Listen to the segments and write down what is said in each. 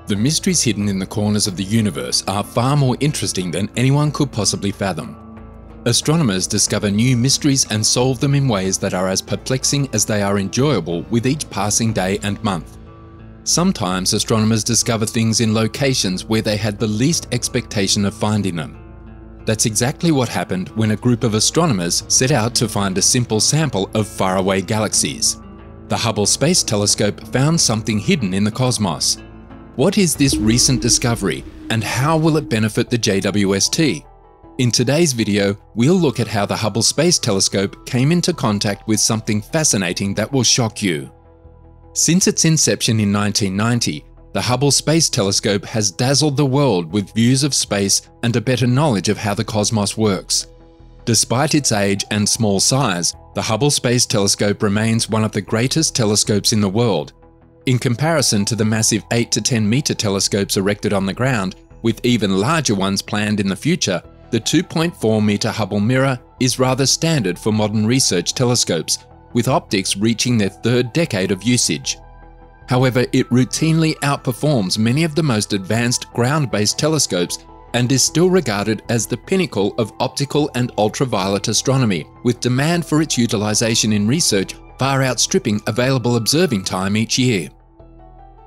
The mysteries hidden in the corners of the universe are far more interesting than anyone could possibly fathom. Astronomers discover new mysteries and solve them in ways that are as perplexing as they are enjoyable with each passing day and month. Sometimes astronomers discover things in locations where they had the least expectation of finding them. That's exactly what happened when a group of astronomers set out to find a simple sample of faraway galaxies. The Hubble Space Telescope found something hidden in the cosmos. What is this recent discovery, and how will it benefit the JWST? In today's video, we'll look at how the Hubble Space Telescope came into contact with something fascinating that will shock you. Since its inception in 1990, the Hubble Space Telescope has dazzled the world with views of space and a better knowledge of how the cosmos works. Despite its age and small size, the Hubble Space Telescope remains one of the greatest telescopes in the world. In comparison to the massive 8 to 10 meter telescopes erected on the ground, with even larger ones planned in the future, the 2.4 meter Hubble mirror is rather standard for modern research telescopes, with optics reaching their third decade of usage. However, it routinely outperforms many of the most advanced ground-based telescopes and is still regarded as the pinnacle of optical and ultraviolet astronomy, with demand for its utilization in research far outstripping available observing time each year.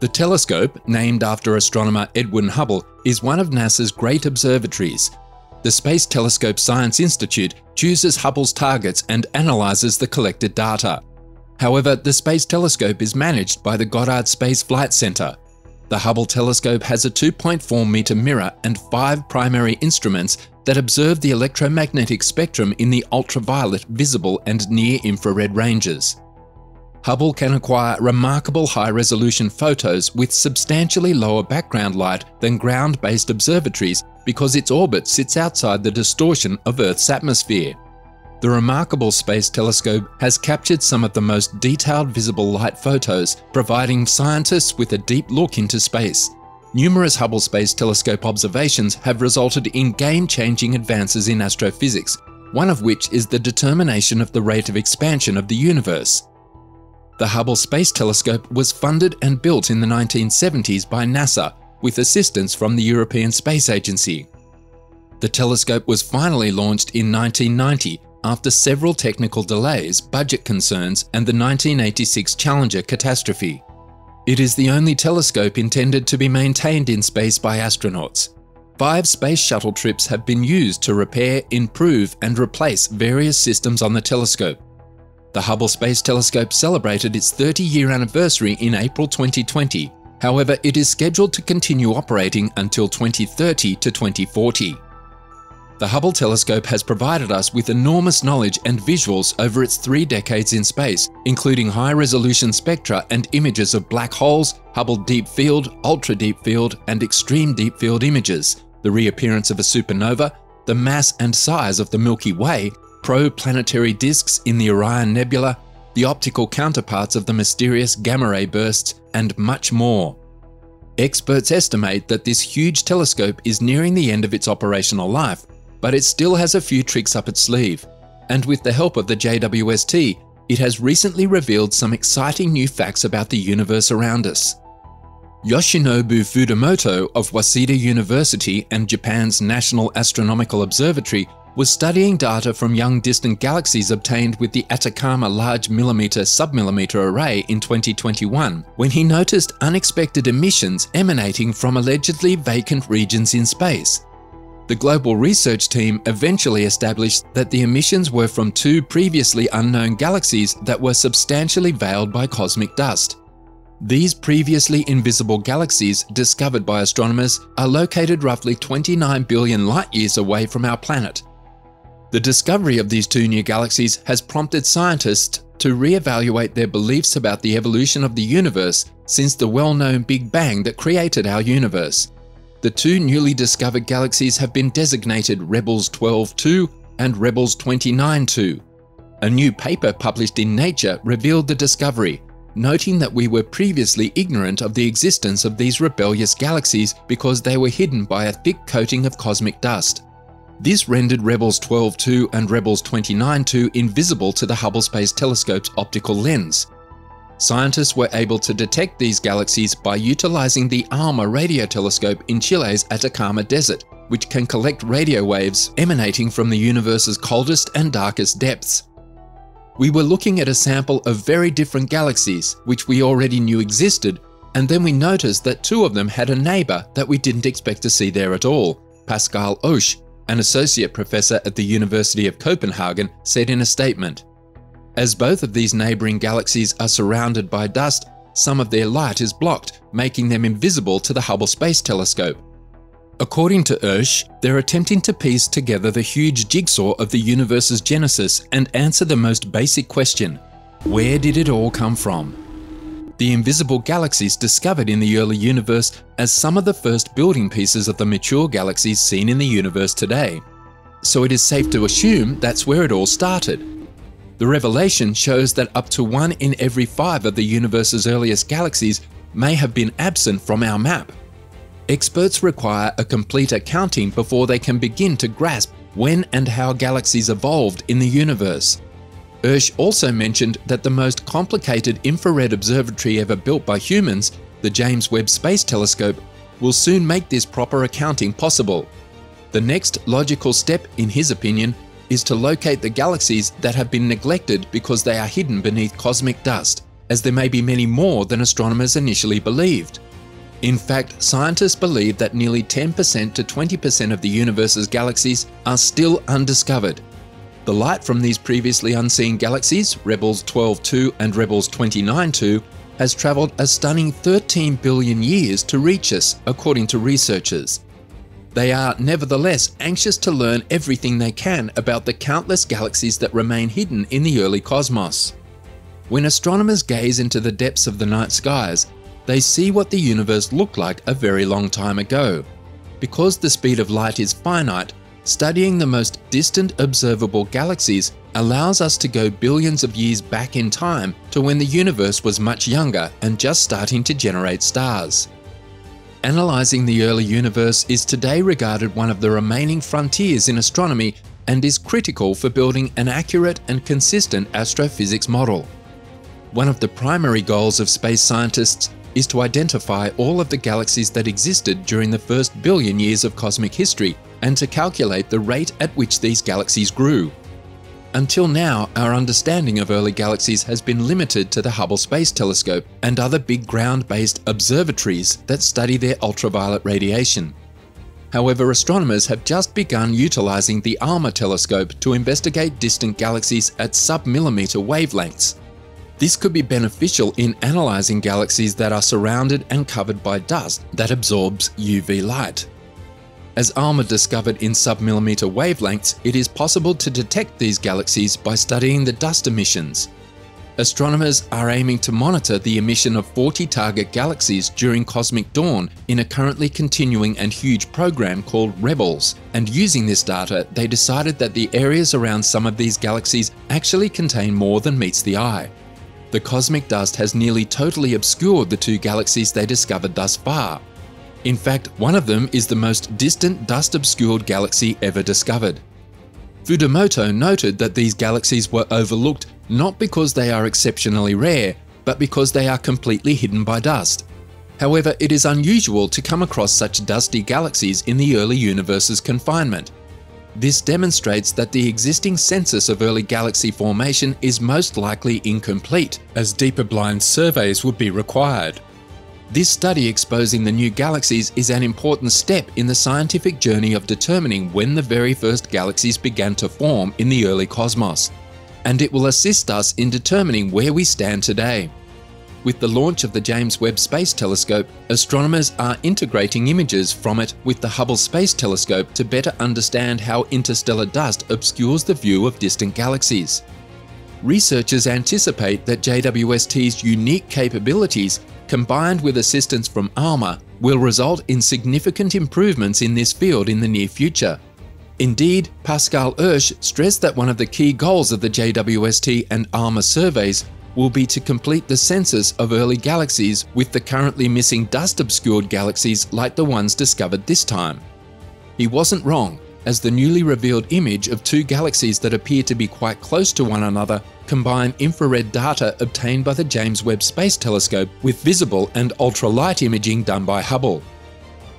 The telescope, named after astronomer Edwin Hubble, is one of NASA's great observatories. The Space Telescope Science Institute chooses Hubble's targets and analyzes the collected data. However, the Space Telescope is managed by the Goddard Space Flight Center. The Hubble telescope has a 2.4 meter mirror and 5 primary instruments that observe the electromagnetic spectrum in the ultraviolet, visible, and near-infrared ranges. Hubble can acquire remarkable high-resolution photos with substantially lower background light than ground-based observatories because its orbit sits outside the distortion of Earth's atmosphere. The remarkable Space Telescope has captured some of the most detailed visible light photos, providing scientists with a deep look into space. Numerous Hubble Space Telescope observations have resulted in game-changing advances in astrophysics, one of which is the determination of the rate of expansion of the universe. The Hubble Space Telescope was funded and built in the 1970s by NASA, with assistance from the European Space Agency. The telescope was finally launched in 1990 after several technical delays, budget concerns, and the 1986 Challenger catastrophe. It is the only telescope intended to be maintained in space by astronauts. 5 space shuttle trips have been used to repair, improve, and replace various systems on the telescope. The Hubble Space Telescope celebrated its 30-year anniversary in April 2020. However, it is scheduled to continue operating until 2030 to 2040. The Hubble telescope has provided us with enormous knowledge and visuals over its 3 decades in space, including high-resolution spectra and images of black holes, Hubble Deep Field, Ultra Deep Field, and Extreme Deep Field images, the reappearance of a supernova, the mass and size of the Milky Way, pro-planetary disks in the Orion Nebula, the optical counterparts of the mysterious gamma-ray bursts, and much more. Experts estimate that this huge telescope is nearing the end of its operational life, but it still has a few tricks up its sleeve, and with the help of the JWST, it has recently revealed some exciting new facts about the universe around us. Yoshinobu Fudamoto of Waseda University and Japan's National Astronomical Observatory was studying data from young distant galaxies obtained with the Atacama Large Millimeter Submillimeter Array in 2021, when he noticed unexpected emissions emanating from allegedly vacant regions in space. The global research team eventually established that the emissions were from 2 previously unknown galaxies that were substantially veiled by cosmic dust. These previously invisible galaxies, discovered by astronomers, are located roughly 29 billion light-years away from our planet. The discovery of these 2 new galaxies has prompted scientists to re-evaluate their beliefs about the evolution of the universe since the well-known Big Bang that created our universe. The 2 newly discovered galaxies have been designated Rebels 12-2 and Rebels 29-2. A new paper published in Nature revealed the discovery, noting that we were previously ignorant of the existence of these rebellious galaxies because they were hidden by a thick coating of cosmic dust. This rendered Rebels 12-2 and Rebels 29-2 invisible to the Hubble Space Telescope's optical lens. Scientists were able to detect these galaxies by utilizing the ALMA radio telescope in Chile's Atacama Desert, which can collect radio waves emanating from the universe's coldest and darkest depths. We were looking at a sample of very different galaxies, which we already knew existed, and then we noticed that two of them had a neighbor that we didn't expect to see there at all, Pascal Oesch, an associate professor at the University of Copenhagen, said in a statement. As both of these neighboring galaxies are surrounded by dust, some of their light is blocked, making them invisible to the Hubble Space Telescope. According to Oesch, they're attempting to piece together the huge jigsaw of the universe's genesis and answer the most basic question: where did it all come from? The invisible galaxies discovered in the early universe as some of the first building pieces of the mature galaxies seen in the universe today. So it is safe to assume that's where it all started. The revelation shows that up to 1 in every 5 of the universe's earliest galaxies may have been absent from our map. Experts require a complete accounting before they can begin to grasp when and how galaxies evolved in the universe. Oesch also mentioned that the most complicated infrared observatory ever built by humans, the James Webb Space Telescope, will soon make this proper accounting possible. The next logical step, in his opinion, is to locate the galaxies that have been neglected because they are hidden beneath cosmic dust, as there may be many more than astronomers initially believed. In fact, scientists believe that nearly 10% to 20% of the universe's galaxies are still undiscovered. The light from these previously unseen galaxies, Rebels 12-2 and Rebels 29-2, has travelled a stunning 13 billion years to reach us, according to researchers. They are nevertheless anxious to learn everything they can about the countless galaxies that remain hidden in the early cosmos. When astronomers gaze into the depths of the night skies, they see what the universe looked like a very long time ago. Because the speed of light is finite, studying the most distant observable galaxies allows us to go billions of years back in time to when the universe was much younger and just starting to generate stars. Analyzing the early universe is today regarded one of the remaining frontiers in astronomy and is critical for building an accurate and consistent astrophysics model. One of the primary goals of space scientists is to identify all of the galaxies that existed during the first billion years of cosmic history and to calculate the rate at which these galaxies grew. Until now, our understanding of early galaxies has been limited to the Hubble Space Telescope and other big ground-based observatories that study their ultraviolet radiation. However, astronomers have just begun utilizing the ALMA telescope to investigate distant galaxies at sub-millimeter wavelengths. This could be beneficial in analyzing galaxies that are surrounded and covered by dust that absorbs UV light. As ALMA discovered in sub-millimeter wavelengths, it is possible to detect these galaxies by studying the dust emissions. Astronomers are aiming to monitor the emission of 40 target galaxies during cosmic dawn in a currently continuing and huge program called Rebels, and using this data, they decided that the areas around some of these galaxies actually contain more than meets the eye. The cosmic dust has nearly totally obscured the 2 galaxies they discovered thus far. In fact, one of them is the most distant dust-obscured galaxy ever discovered. Fudamoto noted that these galaxies were overlooked not because they are exceptionally rare, but because they are completely hidden by dust. However, it is unusual to come across such dusty galaxies in the early universe's confinement. This demonstrates that the existing census of early galaxy formation is most likely incomplete, as deeper blind surveys would be required. This study exposing the new galaxies is an important step in the scientific journey of determining when the very first galaxies began to form in the early cosmos, and it will assist us in determining where we stand today. With the launch of the James Webb Space Telescope, astronomers are integrating images from it with the Hubble Space Telescope to better understand how interstellar dust obscures the view of distant galaxies. Researchers anticipate that JWST's unique capabilities, combined with assistance from ALMA, will result in significant improvements in this field in the near future. Indeed, Pascal Oesch stressed that one of the key goals of the JWST and ALMA surveys will be to complete the census of early galaxies with the currently missing dust-obscured galaxies like the ones discovered this time. He wasn't wrong. as the newly revealed image of two galaxies that appear to be quite close to one another combine infrared data obtained by the James Webb Space Telescope with visible and ultralight imaging done by Hubble.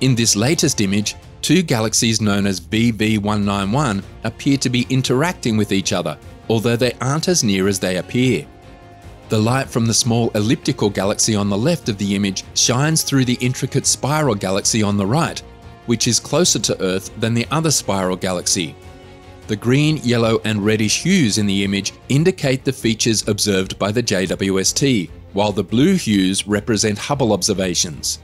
In this latest image, two galaxies known as VV191 appear to be interacting with each other, although they aren't as near as they appear. The light from the small elliptical galaxy on the left of the image shines through the intricate spiral galaxy on the right, which is closer to Earth than the other spiral galaxy. The green, yellow and reddish hues in the image indicate the features observed by the JWST, while the blue hues represent Hubble observations.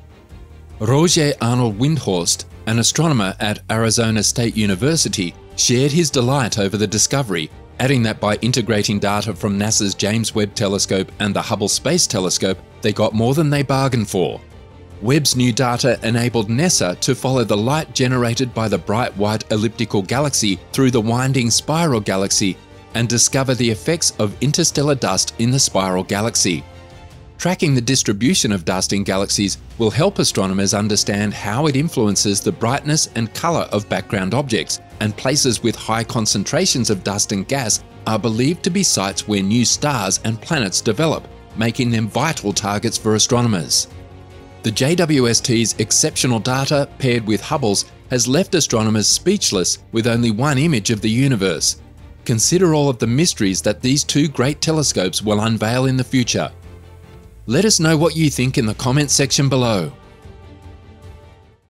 Roger Arnold Windhorst, an astronomer at Arizona State University, shared his delight over the discovery, adding that by integrating data from NASA's James Webb Telescope and the Hubble Space Telescope, they got more than they bargained for. Webb's new data enabled NASA to follow the light generated by the bright white elliptical galaxy through the winding spiral galaxy and discover the effects of interstellar dust in the spiral galaxy. Tracking the distribution of dust in galaxies will help astronomers understand how it influences the brightness and color of background objects, and places with high concentrations of dust and gas are believed to be sites where new stars and planets develop, making them vital targets for astronomers. The JWST's exceptional data paired with Hubble's has left astronomers speechless with only one image of the universe. Consider all of the mysteries that these two great telescopes will unveil in the future. Let us know what you think in the comments section below.